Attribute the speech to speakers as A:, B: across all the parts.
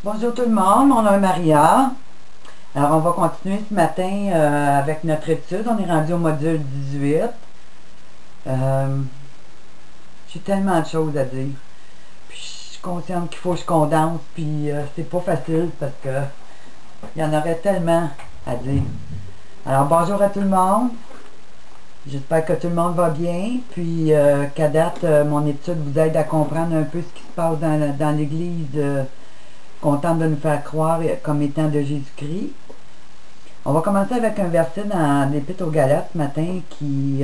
A: Bonjour tout le monde, mon nom est Maria. Alors on va continuer ce matin avec notre étude. On est rendu au module 18. J'ai tellement de choses à dire. Puis je suis consciente qu'il faut que je condense. Puis c'est pas facile parce que il y en aurait tellement à dire. Alors bonjour à tout le monde. J'espère que tout le monde va bien. Puis qu'à date, mon étude vous aide à comprendre un peu ce qui se passe dans l'Église qu'on tente de nous faire croire comme étant de Jésus-Christ. On va commencer avec un verset dans l'Épître aux Galates ce matin qui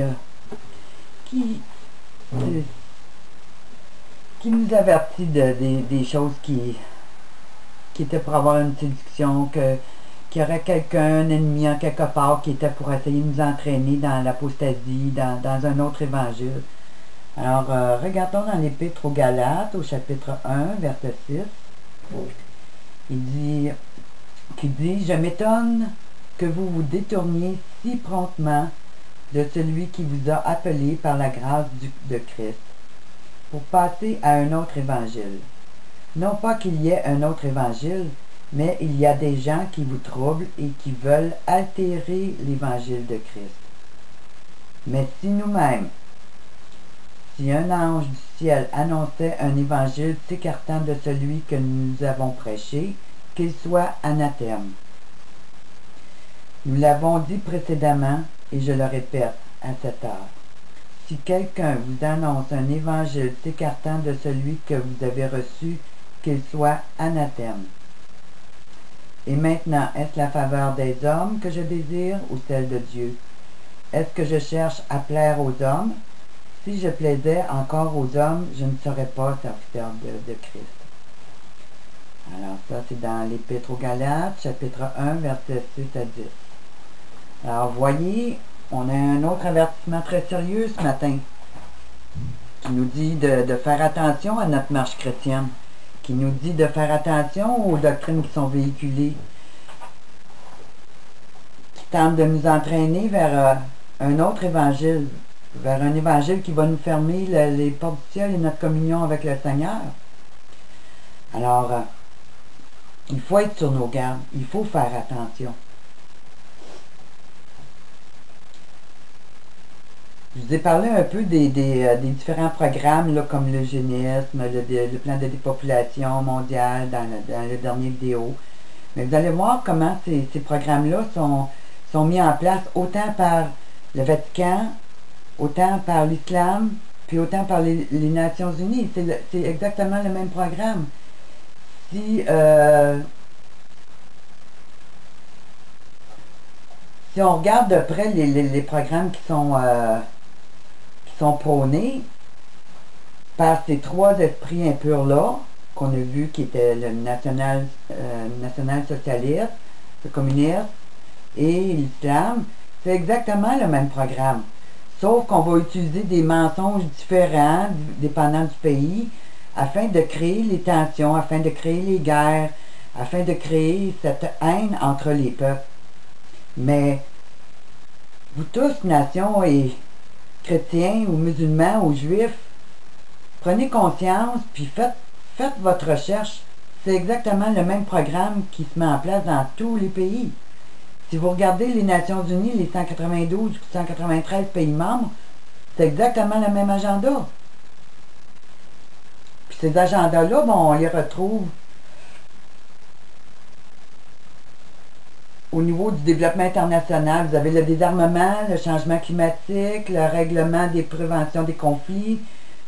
A: nous avertit des choses qui étaient pour avoir une séduction, qu'il y aurait quelqu'un, un ennemi en quelque part qui était pour essayer de nous entraîner dans l'apostasie, dans un autre évangile. Alors, regardons dans l'Épître aux Galates, au chapitre 1, verset 6. Il dit, je m'étonne que vous vous détourniez si promptement de celui qui vous a appelé par la grâce de Christ, pour passer à un autre évangile. Non pas qu'il y ait un autre évangile, mais il y a des gens qui vous troublent et qui veulent altérer l'évangile de Christ. Mais si nous-mêmes, si un ange du ciel annonçait un évangile s'écartant de celui que nous avons prêché, qu'il soit anathème. Nous l'avons dit précédemment, et je le répète à cette heure. Si quelqu'un vous annonce un évangile s'écartant de celui que vous avez reçu, qu'il soit anathème. Et maintenant, est-ce la faveur des hommes que je désire ou celle de Dieu? Est-ce que je cherche à plaire aux hommes? Si je plaisais encore aux hommes, je ne serais pas serviteur de Christ. Alors ça, c'est dans l'Épître aux Galates, chapitre 1, versets 6 à 10. Alors, voyez, on a un autre avertissement très sérieux ce matin, qui nous dit de faire attention à notre marche chrétienne, qui nous dit de faire attention aux doctrines qui sont véhiculées, qui tentent de nous entraîner vers un autre évangile, vers un évangile qui va nous fermer les portes du ciel et notre communion avec le Seigneur. Alors, il faut être sur nos gardes, il faut faire attention. Je vous ai parlé un peu des différents programmes là, comme l'eugénisme, le plan de dépopulation mondiale dans la dernière vidéo. Mais vous allez voir comment ces programmes-là sont mis en place autant par le Vatican, autant par l'islam, puis autant par les Nations Unies. C'est exactement le même programme. Si on regarde de près les programmes qui sont prônés par ces trois esprits impurs-là, qu'on a vu qui étaient le national-socialiste, le communiste et l'islam, c'est exactement le même programme. Sauf qu'on va utiliser des mensonges différents, dépendant du pays, afin de créer les tensions, afin de créer les guerres, afin de créer cette haine entre les peuples. Mais vous tous, nations et chrétiens ou musulmans ou juifs, prenez conscience puis faites votre recherche. C'est exactement le même programme qui se met en place dans tous les pays. Si vous regardez les Nations Unies, les 192 ou 193 pays membres, c'est exactement le même agenda. Puis ces agendas-là, on les retrouve au niveau du développement international. Vous avez le désarmement, le changement climatique, le règlement des préventions des conflits,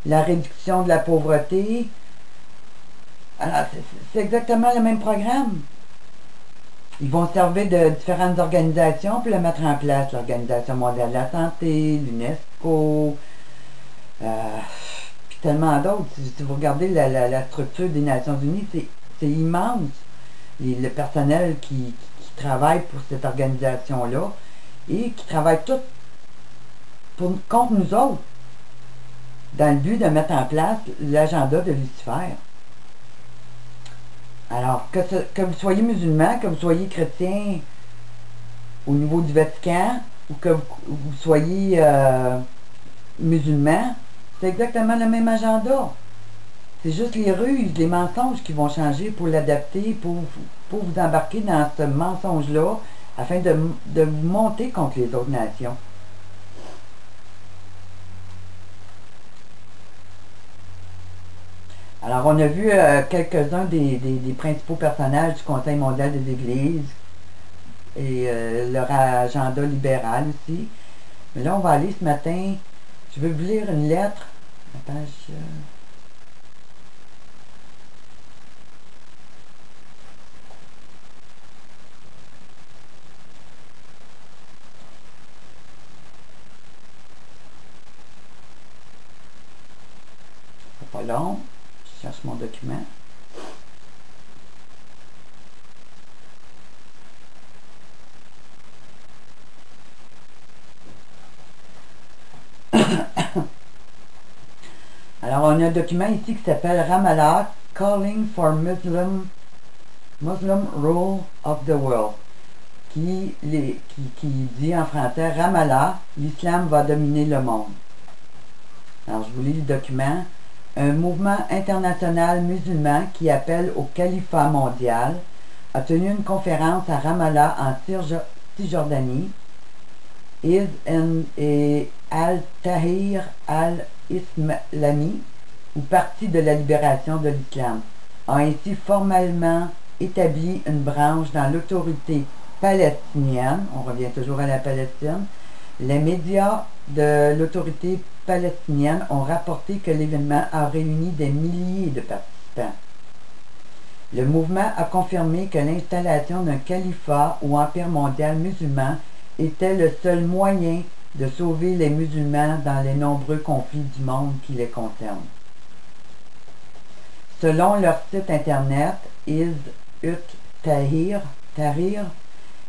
A: la réduction de la pauvreté. Alors, c'est exactement le même programme. Ils vont servir de différentes organisations pour le mettre en place. L'Organisation mondiale de la santé, l'UNESCO, puis tellement d'autres. Si vous regardez la structure des Nations Unies, c'est immense. Le personnel qui travaille pour cette organisation-là et qui travaille tout contre nous autres dans le but de mettre en place l'agenda de Lucifer. Alors, que vous soyez musulman, que vous soyez chrétien au niveau du Vatican, ou que vous soyez musulman, c'est exactement le même agenda. C'est juste les ruses, les mensonges qui vont changer pour l'adapter, pour vous embarquer dans ce mensonge-là, afin de vous monter contre les autres nations. Alors, on a vu quelques-uns des principaux personnages du Conseil mondial des Églises et leur agenda libéral aussi. Mais là, on va aller ce matin, je vais vous lire une lettre, la page... pas long, je cherche mon document. Alors, on a un document ici qui s'appelle Ramallah, Calling for Muslim Rule of the World, qui dit en français, Ramallah, l'islam va dominer le monde. Alors, je vous lis le document. Un mouvement international musulman qui appelle au califat mondial a tenu une conférence à Ramallah en Cisjordanie. Al-Tahrir al-Islami, ou Parti de la libération de l'islam, a ainsi formellement établi une branche dans l'autorité palestinienne. On revient toujours à la Palestine. Les médias de l'autorité palestinienne ont rapporté que l'événement a réuni des milliers de participants. Le mouvement a confirmé que l'installation d'un califat ou empire mondial musulman était le seul moyen de sauver les musulmans dans les nombreux conflits du monde qui les concernent. Selon leur site internet, Tahrir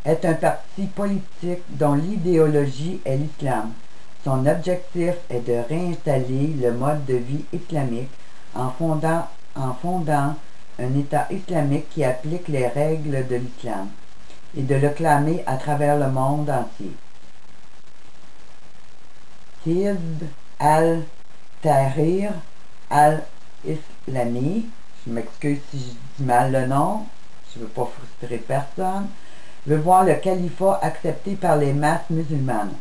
A: est un parti politique dont l'idéologie est l'islam. Son objectif est de réinstaller le mode de vie islamique en fondant un État islamique qui applique les règles de l'islam et de le clamer à travers le monde entier. Hizb al-Tahrir al-Islami, je m'excuse si je dis mal le nom, je ne veux pas frustrer personne, veut voir le califat accepté par les masses musulmanes.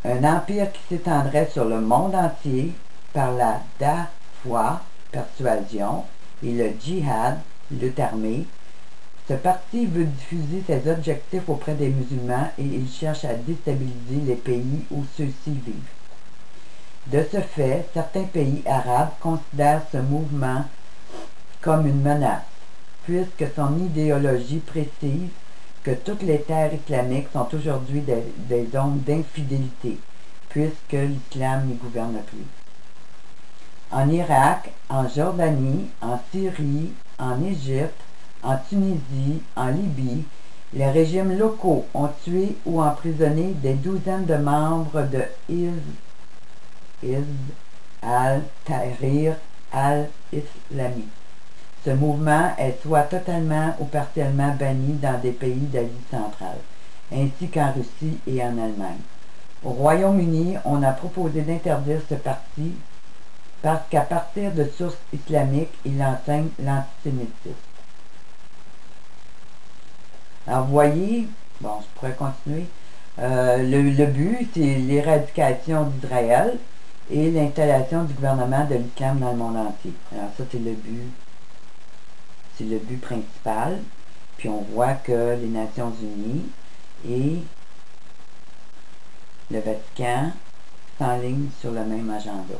A: Un empire qui s'étendrait sur le monde entier par la da'wah, persuasion, et le djihad, lutte armée. Ce parti veut diffuser ses objectifs auprès des musulmans et il cherche à déstabiliser les pays où ceux-ci vivent. De ce fait, certains pays arabes considèrent ce mouvement comme une menace, puisque son idéologie précise que toutes les terres islamiques sont aujourd'hui des zones d'infidélité, puisque l'islam n'y gouverne plus. En Irak, en Jordanie, en Syrie, en Égypte, en Tunisie, en Libye, les régimes locaux ont tué ou emprisonné des douzaines de membres de Hizb al-Tahrir al-Islami. Ce mouvement est soit totalement ou partiellement banni dans des pays d'Asie centrale, ainsi qu'en Russie et en Allemagne. Au Royaume-Uni, on a proposé d'interdire ce parti parce qu'à partir de sources islamiques, il enseigne l'antisémitisme. Alors, vous voyez, bon, je pourrais continuer. Le but, c'est l'éradication d'Israël et l'installation du gouvernement de l'islam dans le monde entier. Alors, ça, c'est le but. C'est le but principal. Puis, on voit que les Nations Unies et le Vatican s'enlignent sur le même agenda.